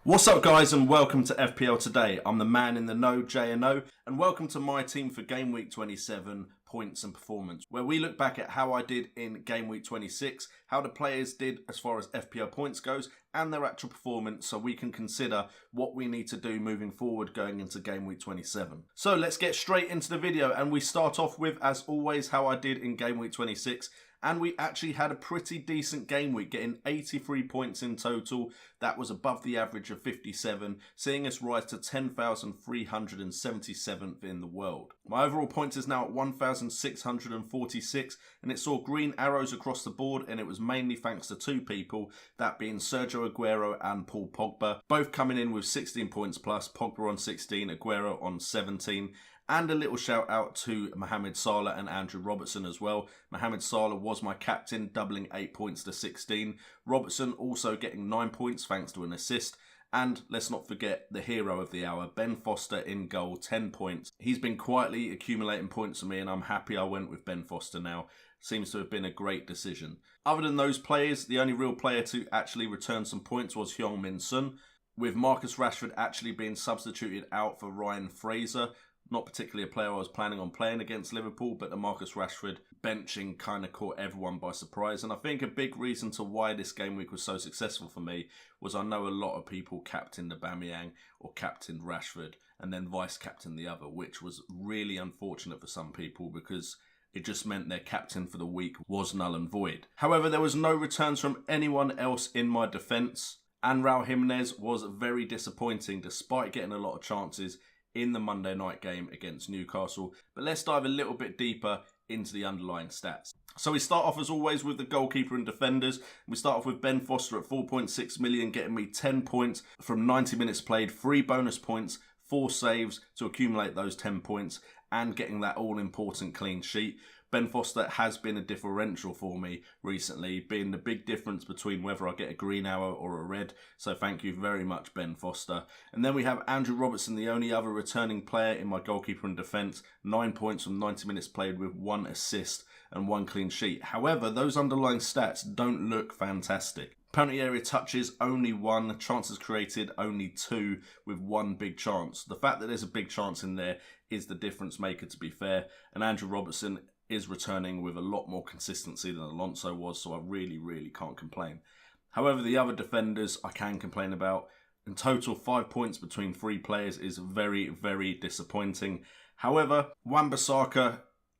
What's up guys and welcome to FPL Today. I'm the man in the know, J&O, and welcome to my team for Game Week 27 points and performance, where we look back at how I did in Game Week 26, how the players did as far as FPL points goes, and their actual performance, so we can consider what we need to do moving forward going into Game Week 27. So let's get straight into the video, and we start off with, as always, how I did in Game Week 26. And we actually had a pretty decent game week, getting 83 points in total. That was above the average of 57, seeing us rise to 10,377th in the world. My overall points is now at 1,646, and it saw green arrows across the board, and it was mainly thanks to two people, that being Sergio Aguero and Pogba, both coming in with 16 points plus, Pogba on 16, Aguero on 17. And a little shout out to Mohamed Salah and Andrew Robertson as well. Mohamed Salah was my captain, doubling 8 points to 16. Robertson also getting 9 points thanks to an assist. And let's not forget the hero of the hour, Ben Foster in goal, 10 points. He's been quietly accumulating points for me, and I'm happy I went with Ben Foster now. Seems to have been a great decision. Other than those players, the only real player to actually return some points was Heung-min Son, with Marcus Rashford actually being substituted out for Ryan Fraser. Not particularly a player I was planning on playing against Liverpool, but the Marcus Rashford benching kind of caught everyone by surprise. And I think a big reason to why this game week was so successful for me was I know a lot of people captained Aubameyang or captained Rashford and then vice-captained the other, which was really unfortunate for some people because it just meant their captain for the week was null and void. However, there was no returns from anyone else in my defence, and Raul Jimenez was very disappointing despite getting a lot of chances in the Monday night game against Newcastle. But let's dive a little bit deeper into the underlying stats. So we start off as always with the goalkeeper and defenders. We start off with Ben Foster at 4.6 million, getting me 10 points from 90 minutes played, 3 bonus points, 4 saves to accumulate those 10 points and getting that all-important clean sheet. Ben Foster has been a differential for me recently, being the big difference between whether I get a green arrow or a red. So thank you very much, Ben Foster. And then we have Andrew Robertson, the only other returning player in my goalkeeper and defence. 9 points from 90 minutes played with 1 assist and 1 clean sheet. However, those underlying stats don't look fantastic. Penalty area touches, only 1. Chances created, only 2, with 1 big chance. The fact that there's a big chance in there is the difference maker, to be fair. And Andrew Robertson is returning with a lot more consistency than Alonso was, so I really can't complain. However, the other defenders I can complain about. In total, 5 points between 3 players is very disappointing. However, Wan-Bissaka,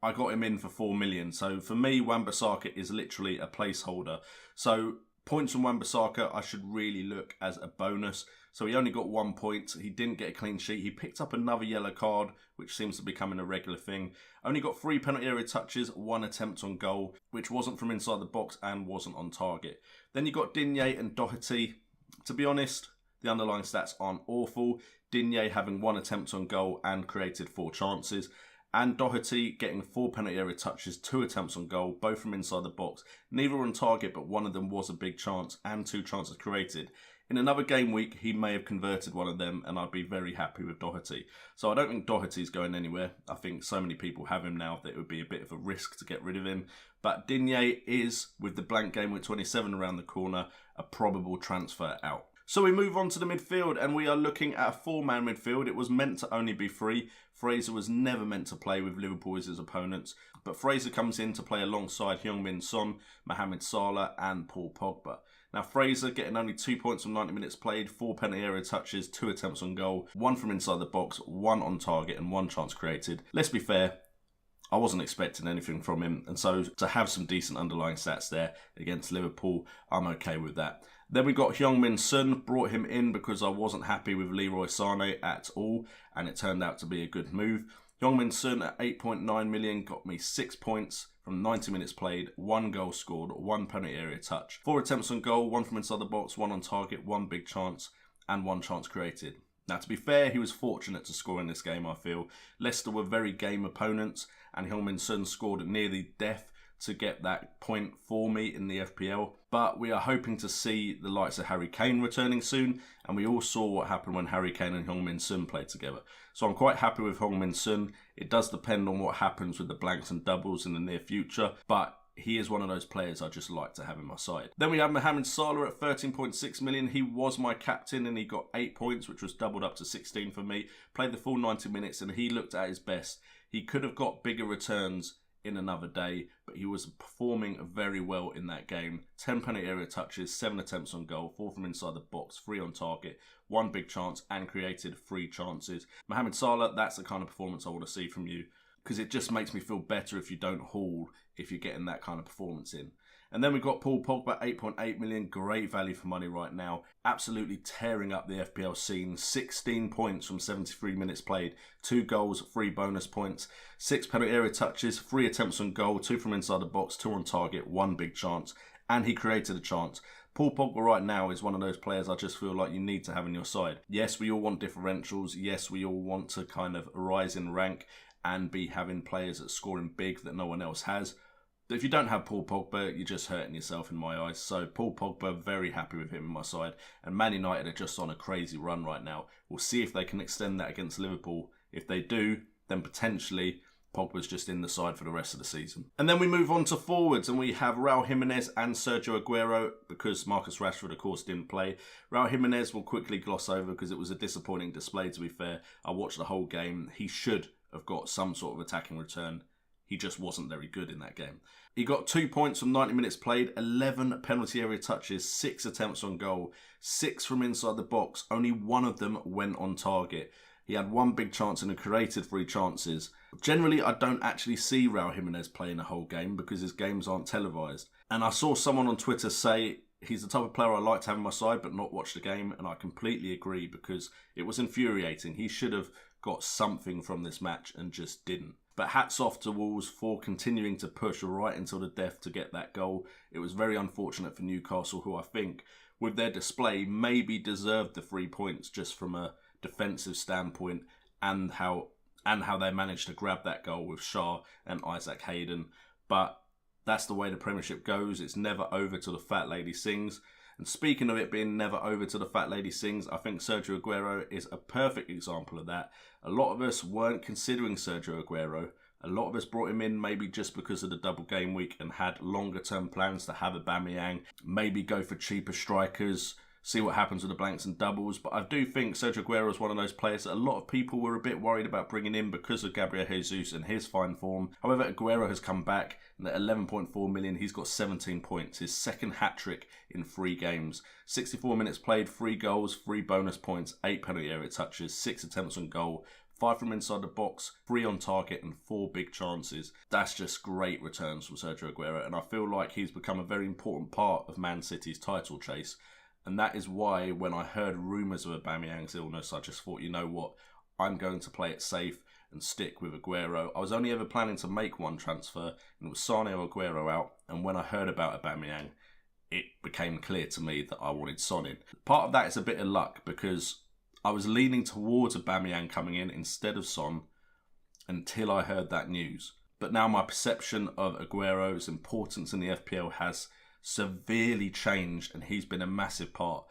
I got him in for 4 million. So for me, Wan-Bissaka is literally a placeholder. So points from Wan-Bissaka I should really look as a bonus. So he only got 1 point. He didn't get a clean sheet. He picked up another yellow card, which seems to be becoming a regular thing. Only got 3 penalty area touches, 1 attempt on goal, which wasn't from inside the box and wasn't on target. Then you got Digne and Doherty. To be honest, the underlying stats aren't awful. Digne having 1 attempt on goal and created 4 chances. And Doherty getting 4 penalty area touches, 2 attempts on goal, both from inside the box. Neither on target, but one of them was a big chance and 2 chances created. In another game week, he may have converted one of them, and I'd be very happy with Doherty. So I don't think Doherty's going anywhere. I think so many people have him now that it would be a bit of a risk to get rid of him. But Digne is, with the blank game week 27 around the corner, a probable transfer out. So we move on to the midfield, and we are looking at a 4-man midfield. It was meant to only be 3. Fraser was never meant to play with Liverpool as his opponents, but Fraser comes in to play alongside Heung-min Son, Mohamed Salah and Paul Pogba. Now Fraser getting only 2 points from 90 minutes played, 4 penalty area touches, 2 attempts on goal, 1 from inside the box, 1 on target and 1 chance created. Let's be fair, I wasn't expecting anything from him, and so to have some decent underlying stats there against Liverpool, I'm okay with that. Then we got Heung-min Son, brought him in because I wasn't happy with Leroy Sané at all, and it turned out to be a good move. Heung-min Son at 8.9 million got me 6 points from 90 minutes played, 1 goal scored, 1 penalty area touch, 4 attempts on goal, 1 from inside the box, 1 on target, 1 big chance, and 1 chance created. Now, to be fair, he was fortunate to score in this game, I feel. Leicester were very game opponents, and Heung-min Son scored at nearly death to get that point for me in the FPL. But we are hoping to see the likes of Harry Kane returning soon, and we all saw what happened when Harry Kane and Heung-min Son played together. So I'm quite happy with Heung-min Son. It does depend on what happens with the blanks and doubles in the near future, but he is one of those players I just like to have in my side. Then we have Mohamed Salah at 13.6 million. He was my captain and he got 8 points, which was doubled up to 16 for me. Played the full 90 minutes and he looked at his best. He could have got bigger returns in another day, but he was performing very well in that game. 10 penalty area touches, 7 attempts on goal, 4 from inside the box, 3 on target, 1 big chance, and created 3 chances. Mohamed Salah, that's the kind of performance I want to see from you, because it just makes me feel better if you don't haul, if you're getting that kind of performance in. And then we've got Paul Pogba, 8.8 million, great value for money right now. Absolutely tearing up the FPL scene. 16 points from 73 minutes played, 2 goals, 3 bonus points, 6 penalty area touches, 3 attempts on goal, 2 from inside the box, 2 on target, 1 big chance, and he created a chance. Paul Pogba right now is one of those players I just feel like you need to have in your side. Yes, we all want differentials. Yes, we all want to kind of rise in rank and be having players that are scoring big that no one else has. But if you don't have Paul Pogba, you're just hurting yourself in my eyes. So Paul Pogba, very happy with him in my side. And Man United are just on a crazy run right now. We'll see if they can extend that against Liverpool. If they do, then potentially Pogba's just in the side for the rest of the season. And then we move on to forwards and we have Raul Jimenez and Sergio Aguero because Marcus Rashford, of course, didn't play. Raul Jimenez will quickly gloss over because it was a disappointing display, to be fair. I watched the whole game. He should have got some sort of attacking return. He just wasn't very good in that game. He got 2 points from 90 minutes played, 11 penalty area touches, 6 attempts on goal, 6 from inside the box. Only 1 of them went on target. He had 1 big chance and created 3 chances. Generally, I don't actually see Raul Jimenez playing a whole game because his games aren't televised. And I saw someone on Twitter say he's the type of player I like to have on my side but not watch the game, and I completely agree because it was infuriating. He should have got something from this match and just didn't. But hats off to Wolves for continuing to push right until the death to get that goal. It was very unfortunate for Newcastle, who I think, with their display, maybe deserved the 3 points just from a defensive standpoint and how they managed to grab that goal with Shah and Isaac Hayden. But that's the way the Premiership goes. It's never over till the fat lady sings. And speaking of it being never over till the fat lady sings, I think Sergio Aguero is a perfect example of that. A lot of us weren't considering Sergio Aguero. A lot of us brought him in maybe just because of the double game week and had longer term plans to have Aubameyang, maybe go for cheaper strikers, see what happens with the blanks and doubles. But I do think Sergio Aguero is one of those players that a lot of people were a bit worried about bringing in because of Gabriel Jesus and his fine form. However, Aguero has come back, and at 11.4 million, he's got 17 points. His second hat-trick in 3 games. 64 minutes played, 3 goals, 3 bonus points, 8 penalty area touches, 6 attempts on goal, 5 from inside the box, 3 on target, and 4 big chances. That's just great returns from Sergio Aguero, and I feel like he's become a very important part of Man City's title chase. And that is why when I heard rumours of Aubameyang's illness, I just thought, you know what, I'm going to play it safe and stick with Aguero. I was only ever planning to make one transfer, and it was Sane or Aguero out. And when I heard about Aubameyang, it became clear to me that I wanted Son in. Part of that is a bit of luck because I was leaning towards Aubameyang coming in instead of Son until I heard that news. But now my perception of Aguero's importance in the FPL has severely changed, and he's been a massive part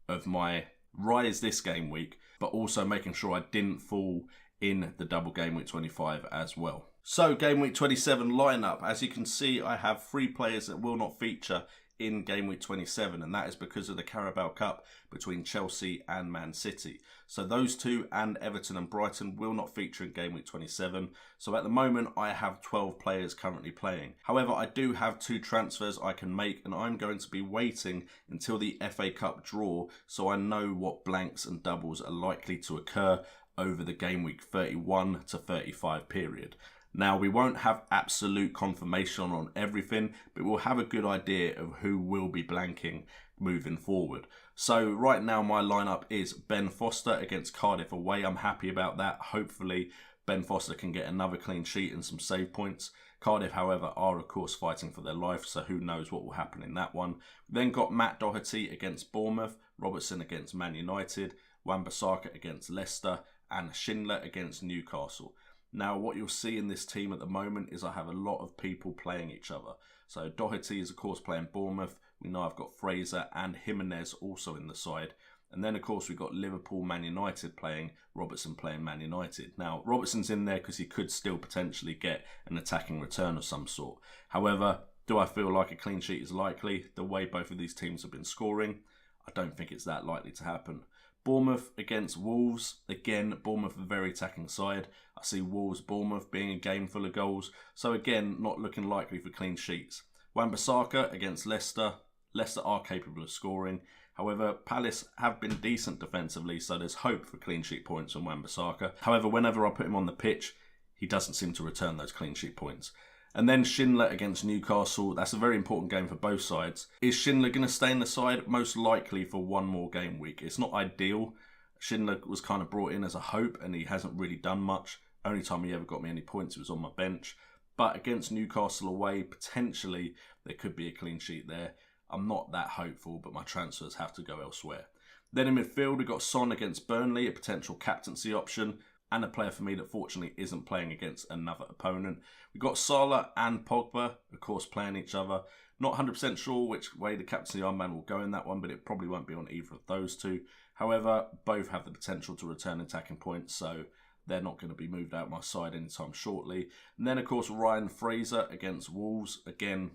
of my rise this game week, but also making sure I didn't fall in the double game week 25 as well. So game week 27 lineup, as you can see, I have 3 players that will not feature in game week 27, and that is because of the Carabao Cup between Chelsea and Man City. So those 2 and Everton and Brighton will not feature in game week 27. So at the moment I have 12 players currently playing. However, I do have 2 transfers I can make, and I'm going to be waiting until the FA Cup draw so I know what blanks and doubles are likely to occur over the game week 31 to 35 period. Now, we won't have absolute confirmation on everything, but we'll have a good idea of who will be blanking moving forward. So right now my lineup is Ben Foster against Cardiff away. I'm happy about that. Hopefully Ben Foster can get another clean sheet and some save points. Cardiff, however, are of course fighting for their life, so who knows what will happen in that one. We then got Matt Doherty against Bournemouth, Robertson against Man United, Wan-Bissaka against Leicester, and Schindler against Newcastle. Now, what you'll see in this team at the moment is I have a lot of people playing each other. So Doherty is, of course, playing Bournemouth. We know I've got Fraser and Jimenez also in the side. And then, of course, we've got Liverpool, Man United playing, Robertson playing Man United. Now, Robertson's in there because he could still potentially get an attacking return of some sort. However, Do I feel like a clean sheet is likely? The way both of these teams have been scoring, I don't think it's that likely to happen. Bournemouth against Wolves. Again, Bournemouth a very attacking side. I see Wolves-Bournemouth being a game full of goals. So again, not looking likely for clean sheets. Wan-Bissaka against Leicester. Leicester are capable of scoring. However, Palace have been decent defensively, so there's hope for clean sheet points from Wan-Bissaka. However, whenever I put him on the pitch, he doesn't seem to return those clean sheet points. And then Schindler against Newcastle. That's a very important game for both sides. Is Schindler going to stay in the side? Most likely for one more game week. It's not ideal. Schindler was kind of brought in as a hope and he hasn't really done much. Only time he ever got me any points was on my bench. But against Newcastle away, potentially there could be a clean sheet there. I'm not that hopeful, but my transfers have to go elsewhere. Then in midfield, we've got Son against Burnley, a potential captaincy option, and a player for me that fortunately isn't playing against another opponent. We've got Salah and Pogba, of course, playing each other. Not 100% sure which way the captaincy armband will go in that one, but it probably won't be on either of those two. However, both have the potential to return attacking points, so they're not going to be moved out my side anytime shortly. And then, of course, Ryan Fraser against Wolves. Again,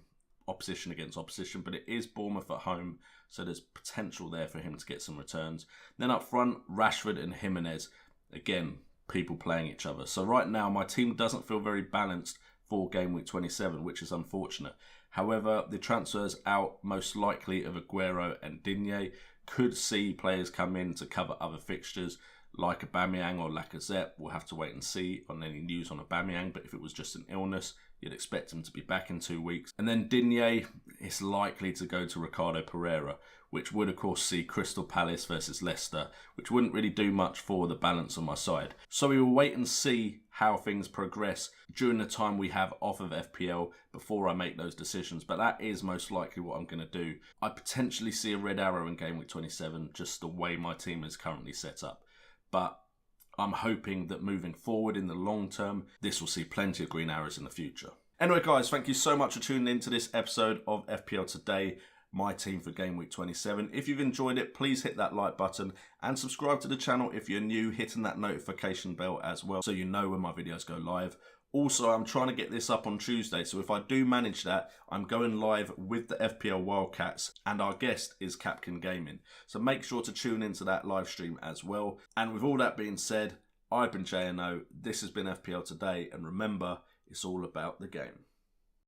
opposition against opposition, but it is Bournemouth at home, so there's potential there for him to get some returns. Then up front, Rashford and Jimenez. Again, people playing each other. So right now, my team doesn't feel very balanced for game week 27, which is unfortunate. However, the transfers out most likely of Aguero and Digne could see players come in to cover other fixtures like Aubameyang or Lacazette. We'll have to wait and see on any news on Aubameyang, but if it was just an illness, you'd expect him to be back in 2 weeks. And then Digne is likely to go to Ricardo Pereira, which would of course see Crystal Palace versus Leicester, which wouldn't really do much for the balance on my side. So we will wait and see how things progress during the time we have off of FPL before I make those decisions, but that is most likely what I'm going to do. I potentially see a red arrow in game week 27, just the way my team is currently set up. But I'm hoping that moving forward in the long term, this will see plenty of green arrows in the future. Anyway, guys, thank you so much for tuning in to this episode of FPL Today, my team for game week 27. If you've enjoyed it, please hit that like button and subscribe to the channel if you're new, hitting that notification bell as well so you know when my videos go live. Also, I'm trying to get this up on Tuesday, so if I do manage that, I'm going live with the FPL Wildcats, and our guest is Capkin Gaming. So make sure to tune into that live stream as well. And with all that being said, I've been JNO, this has been FPL Today, and remember, it's all about the game.